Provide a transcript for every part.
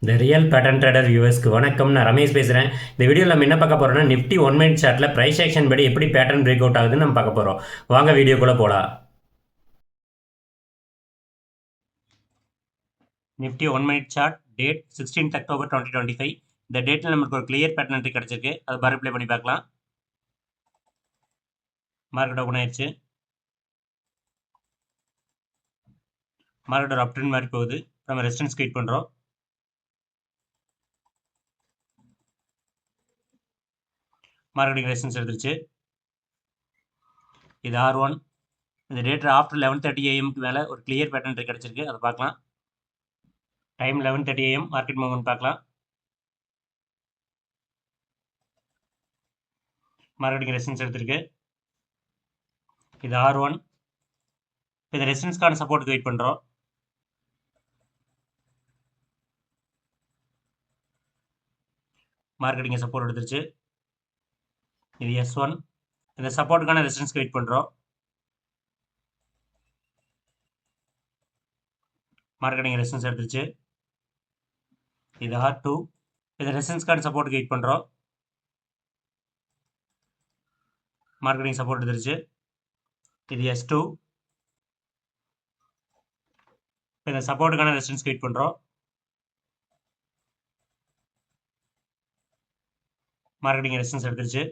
இந்த real pattern trader வியூவர்ஸ்க்கு வணக்கம். நான் ரமேஷ் பேசுகிறேன். இந்த வீடியோவில் நம்ம என்ன பார்க்க போகிறோம்னா, நிஃப்டி 1 மினிட் சார்ட்டில் ப்ரைஸ் ஆக்ஷன் படி எப்படி பேட்டர்ன் பிரேக் அவுட் ஆகுதுன்னு நம்ம பார்க்க போகிறோம். வாங்க வீடியோக்குள்ளே போகலாம். Nifty 1 minute chart date 16th October 2025. இந்த டேட்டில் நமக்கு ஒரு கிளியர் பேட்டர்ன் என்ட்ரி கிடச்சிருக்கு. அது பார் ப்ளே பண்ணி பார்க்கலாம். மார்க்கெட் ஓப்பன் ஆயிடுச்சு. மார்க்கெட் ஒரு அப்ட்ரெண்ட் மாதிரி போகுது. நம்ம ரெசிஸ்டன்ஸ் வெயிட் பண்ணுறோம். மார்க்கெட்டிங் ரெசிஸ்டன்ஸ் எடுத்துருச்சு. இது R1. இந்த டேட் ஆஃப்டர் 11:30 AM மேலே ஒரு கிளியர் பேட்டர்ன் என்ட்ரி கிடச்சிருக்கு. அதை பார்க்கலாம். Time 11:30 AM. மார்க்கெட் மூவ்மெண்ட் பார்க்கலாம். மார்க்கெட்டிங் ரெசிஸ்டன்ஸ் எடுத்திருக்கு. இது R1. இந்த ரெசிஸ்டன்ஸ்க்கான சப்போர்ட்டுக்கு வெயிட் பண்ணுறோம். மார்க்கெட்டிங் சப்போர்ட் எடுத்துருச்சு. இது S1. இந்த சப்போர்ட்டுக்கான ரெசிஸ்டன்ஸ்க்கு வெயிட் பண்ணுறோம். மார்க்கெட்டிங் ரெசிஸ்டன்ஸ் எடுத்துருச்சு. இது R2. இந்த ரெசிஸ்டன்ஸ்க்கான சப்போர்ட்டுக்கு வெயிட் பண்ணுறோம். மார்க்கெட்டிங் சப்போர்ட் எடுத்துருச்சு. இது S2. இந்த சப்போர்ட்டுக்கான ரெசிஸ்டன்ஸ்க்கு வெயிட் பண்ணுறோம். மார்க்கெட்டிங் ரெசிஸ்டன்ஸ் எடுத்துருச்சு.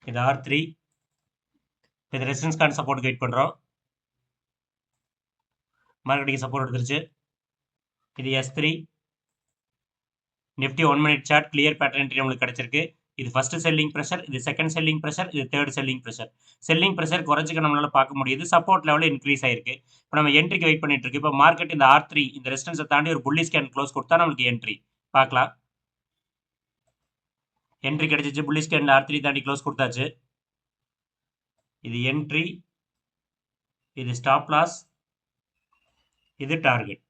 இது R3. இந்த ரெசிஸ்டன்ஸ்க்கான சப்போர்ட்டுக்கு வெயிட் பண்ணுறோம். மார்க்கெட்டிங் சப்போர்ட் எடுத்துருச்சு. இது S3. Nifty 1 minute chart clear pattern entry நம்மளுக்கு கிடைச்சிருக்கு. இது ஃபர்ஸ்ட் செல்லிங் ப்ரெஷர், இது செகண்ட் செல்லிங் ப்ரெஷர், இது third selling pressure. Selling pressure குறைஞ்சிக்க நம்மளால பார்க்க முடியுது. சப்போர்ட் லெவல் இன்க்ரீஸ் ஆயிருக்கு. இப்போ நம்ம என்ட்ரிக்கு வெயிட் பண்ணிட்டு இருக்கு. இப்போ மார்க்கெட் இந்த R3 இந்த ரெசிஸ்டன்ஸை தாண்டி ஒரு புல்லி ஸ்கேன் க்ளோஸ் கொடுத்தா நம்மளுக்கு என்ட்ரி பார்க்கலாம். என்ட்ரி கிடைச்சிச்சு. புல்லி ஸ்கேன்ல R3 தாண்டி க்ளோஸ் கொடுத்தாச்சு. இது என்ட்ரி, இது ஸ்டாப் லாஸ், இது target.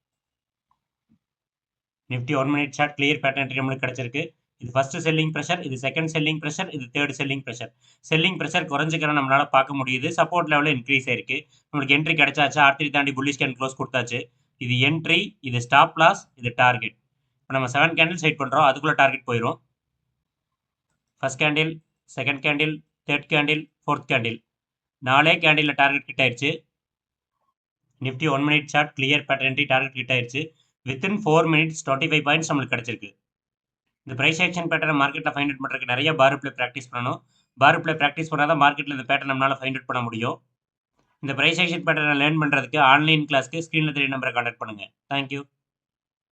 Nifty 1 minute chart clear pattern entry நம்மளுக்கு கிடைச்சிருக்கு. இது ஃபர்ஸ்ட் செல்லிங் ப்ரெஷர், இது செகண்ட் செல்லிங் ப்ரெஷர், இது third selling pressure. Selling pressure குறைஞ்சிக்கிற நம்மளால பார்க்க முடியுது. சப்போர்ட் லெவலில் இன்க்ரீஸ் ஆயிருக்கு. நம்மளுக்கு என்ட்ரி கிடைச்சாச்சு. R3 தாண்டி புல்லி ஸ்கேன் க்ளோஸ் கொடுத்தாச்சு. இது என்ட்ரி, இது ஸ்டாப் லாஸ், இது டார்கெட். இப்போ நம்ம 7 கேண்டில்ஸ் வெயிட் பண்ணுறோம். அதுக்குள்ளே டார்கெட் போயிடும். First candle, second candle, third candle, fourth candle. 4 கேண்டிலில் டார்கெட் கிட்ட ஆயிடுச்சு. Nifty 1 minute chart clear pattern entry target கிட்ட ஆயிடுச்சு. வித்தின் 4 மினிட்ஸ் 25 பாயிண்ட்ஸ் நம்மளுக்கு கிடைச்சிருக்கு. இந்த ப்ரைஸ் ஆக்ஷன் பேட்டர்ன் மார்க்கெட்டில் ஃபைண்ட் அவுட் பண்ணுறதுக்கு நிறைய பார் ப்ளே ப்ராக்டிஸ் பண்ணணும். பார் ப்ளே ப்ராக்டிஸ் பண்ணால் தான் மார்க்கெட்டில் இந்த பேட்டர்ன் நம்மளால் ஃபைண்ட் அவுட் பண்ண முடியும். இந்த ப்ரைஸ் ஆக்ஷன் பேட்டர்னை லேர்ன் பண்ணுறதுக்கு ஆன்லைன் கிளாஸ்க்கு ஸ்க்ரீனில் தெரிய நம்பரை கான்டாக்ட் பண்ணுங்கள். தேங்க்யூ.